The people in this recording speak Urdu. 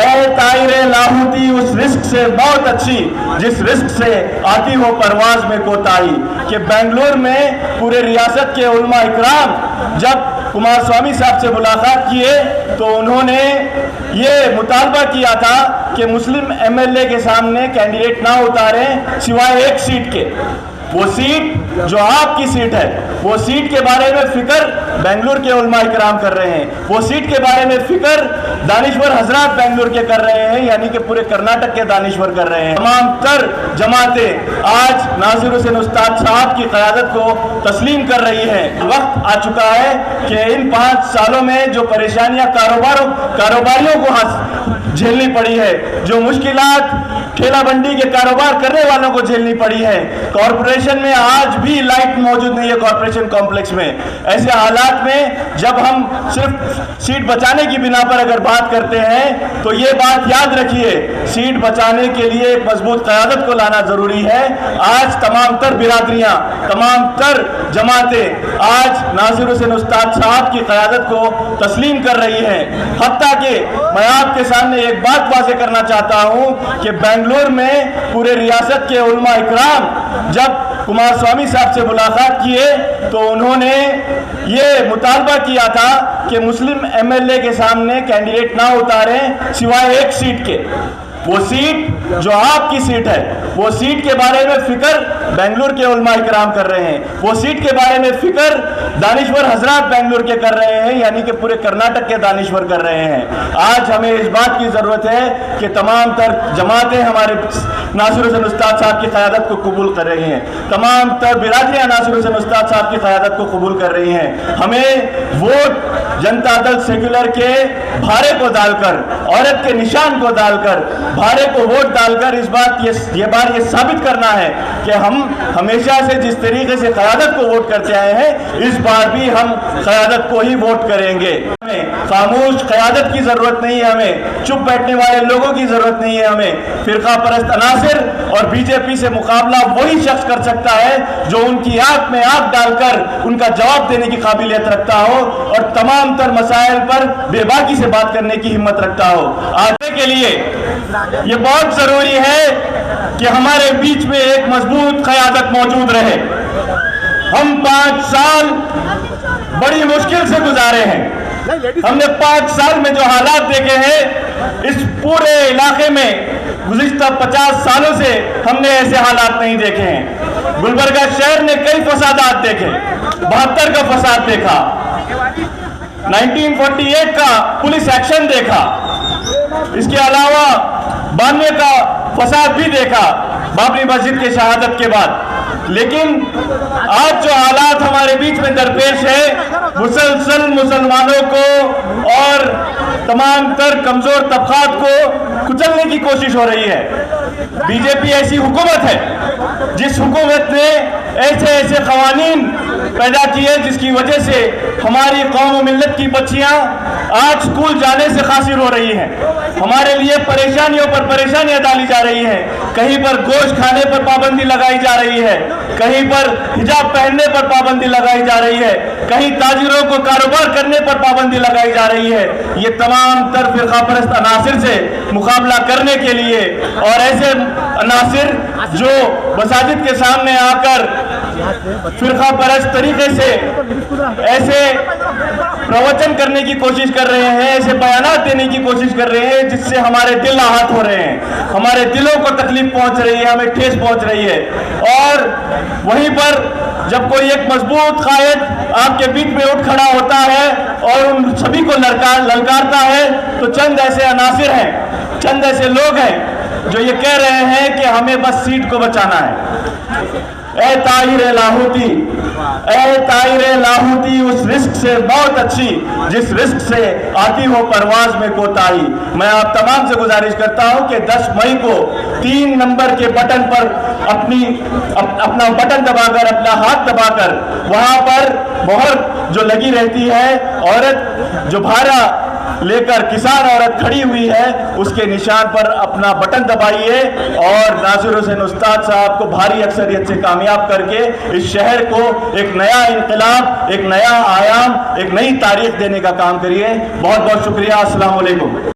اے طائر لاہوتی اس رزق سے بہت اچھی جس رزق سے آتی ہو پرواز میں کوتاہی. کہ بنگلور میں پورے ریاست کے علماء اکرام جب کمار سوامی صاحب سے ملاقات کیے تو انہوں نے یہ مطالبہ کیا تھا کہ مسلم ایم ایل اے کے سامنے کینڈیڈیٹ نہ اتاریں سوائے ایک سیٹ کے. وہ سیٹ جو آپ کی سیٹ ہے، وہ سیٹ کے بارے میں فکر بنگلور کے علماء اکرام کر رہے ہیں. وہ سیٹ کے بارے میں فکر دانشور حضرات بنگلور کے کر رہے ہیں، یعنی کہ پورے کرناٹک کے دانشور کر رہے ہیں. تمام تر جماعتیں آج ناصر حسین استاد صاحب کی قیادت کو تسلیم کر رہی ہیں. وقت آ چکا ہے کہ ان 5 سالوں میں جو پریشانیاں کاروباریوں کو جھیلنی پڑی ہے، جو مشکلات ٹھیلا بنڈی کے کاروبار کرنے والوں کو جھیلنی پڑی ہے، کارپوریشن میں آج بھی لائٹ موجود نہیں ہے. کارپوریشن کمپلیکس میں ایسے حالات میں جب ہم صرف سیٹ بچانے کی بنا پر اگر بات کرتے ہیں تو یہ بات یاد رکھیے، سیٹ بچانے کے لیے ایک مضبوط قیادت کو لانا ضروری ہے. آج تمام تر برادریاں، تمام تر جماعتیں آج ناصر حسین استاد صاحب کی قیادت کو تسلیم کر رہی ہیں. حتیٰ کہ میں آپ کے سامنے ایک بات واضح کرنا چاہتا ہوں کہ بنگلور میں پورے ریاست کے علماء اکرام جب کمار سوامی صاحب سے ملاقات کیے تو انہوں نے یہ مطالبہ کیا تھا کہ مسلم ایم ایل اے کے سامنے کینڈیڈیٹ نہ اتاریں سوائے ایک سیٹ کے. وہ سیٹ جو آپ کی سیٹ ہے، وہ سیٹ کے بارے میں فکر بنگلور کے علماء اکرام کر رہے ہیں. وہ سیٹ کے بارے میں فکر دانشور حضرات بنگلور کے کر رہے ہیں، یعنی کہ پورے کرناٹک کے دانشور کر رہے ہیں. آج ہمیں اس بات کی ضرورت ہے کہ تمام تر جماعتیں ہمارے ناصر حسین استاد صاحب کی قیادت کو قبول کر رہی ہیں. تمام تر برادریاں ناصر حسین استاد صاحب کی قیادت کو قبول کر رہی ہیں. ہمیں ووٹ جنتا دل سیکولر کے بھارے کو ڈال کر، عورت کے نشان کو ڈال کر، بھارے کو ووٹ ڈال کر یہ بار یہ ثابت کرنا ہے کہ ہم ہمیشہ سے جس طریقے سے قیادت کو ووٹ کرتے آئے ہیں، اس بار بھی ہم قیادت کو ہی ووٹ کریں گے. ہمیں خاموش قیادت کی ضرورت نہیں ہے، ہمیں چپ بیٹھنے والے لوگوں کی ضرورت نہیں ہے. ہمیں فرقہ پرست عناصر اور بی جے پی سے مقابلہ وہی شخص کر سکتا ہے جو ان کی آنکھ میں آنکھ ڈال کر ان کا جواب دینے کی قابلیت رکھتا ہو اور تمام تر مسائل پر بے باکی سے بات کرنے کی ہمت رکھتا ہو. آگے کے لیے یہ بہت ضروری ہے کہ ہمارے بیچ میں ایک مضبوط قیادت موجود رہے. ہم 5 سال بڑی مشکل سے گزارے ہیں. ہم نے 5 سال میں جو حالات دیکھے ہیں، اس پورے علاقے میں گزشتہ 50 سالوں سے ہم نے ایسے حالات نہیں دیکھے ہیں. گلبرگہ شہر نے کئی فسادات دیکھے، 72 کا فساد دیکھا، 1948 کا پولیس ایکشن دیکھا، اس کے علاوہ 92 کا فساد بھی دیکھا بابری مسجد کے شہادت کے بعد. لیکن آج جو حالات ہمارے بیچ میں درپیش ہے، مسلسل مسلمانوں کو اور تمام تر کمزور طبقات کو کچلنے کی کوشش ہو رہی ہے. بی جے پی ایسی حکومت ہے جس حکومت نے ایسے قوانین پیدا کیے جس کی وجہ سے ہماری قوم و ملت کی بچیاں آج سکول جانے سے قاصر ہو رہی ہیں. ہمارے لیے پریشانیوں پر پریشانیاں ڈالی جا رہی ہیں. کہیں پر گوشت کھانے پر پابندی لگائی جا رہی ہے، کہیں پر حجاب پہننے پر پابندی لگائی جا رہی ہے، کہیں تاجروں کو کاروبار کرنے پر پابندی لگائی جا رہی ہے. یہ تمام تر فرقہ پرست عناصر سے مقابلہ کرنے کے لیے اور ایسے عناصر جو مساجد کے سامنے آ کر فرقہ پرست طریقے سے ایسے پروچن کرنے کی کوشش کر رہے ہیں، ایسے بیانات دینے کی کوشش کر رہے ہیں جس سے ہمارے دل آہت ہو رہے ہیں، ہمارے دلوں کو تکلیف پہنچ رہی ہے، ہمیں ٹھیس پہنچ رہی ہے. اور وہیں پر جب کوئی ایک مضبوط قائد آپ کے بیچ میں اٹھ کھڑا ہوتا ہے اور ان سبھی کو للکارتا ہے تو چند ایسے عناصر ہیں، چند ایسے لوگ ہیں جو یہ کہہ رہے ہیں کہ ہمیں بس سیٹ کو بچانا ہے. اے طاہر لاہوتی، اے طاہر لاہوتی اس رزق سے بہت اچھی جس رزق سے آتی ہو پرواز میں کوتاہی. میں آپ تمام سے گزارش کرتا ہوں کہ 10 مئی کو 3 نمبر کے بٹن پر اپنا بٹن دبا کر، اپنا ہاتھ دبا کر، وہاں پر مہر جو لگی رہتی ہے، عورت جو بھارا لے کر کسان عورت کھڑی ہوئی ہے، اس کے نشان پر اپنا بٹن دبائیے اور ناصر حسین استاد صاحب کو بھاری اکثریت سے کامیاب کر کے اس شہر کو ایک نیا انقلاب، ایک نیا آیام، ایک نئی تاریخ دینے کا کام کریے. بہت بہت شکریہ. السلام علیکم.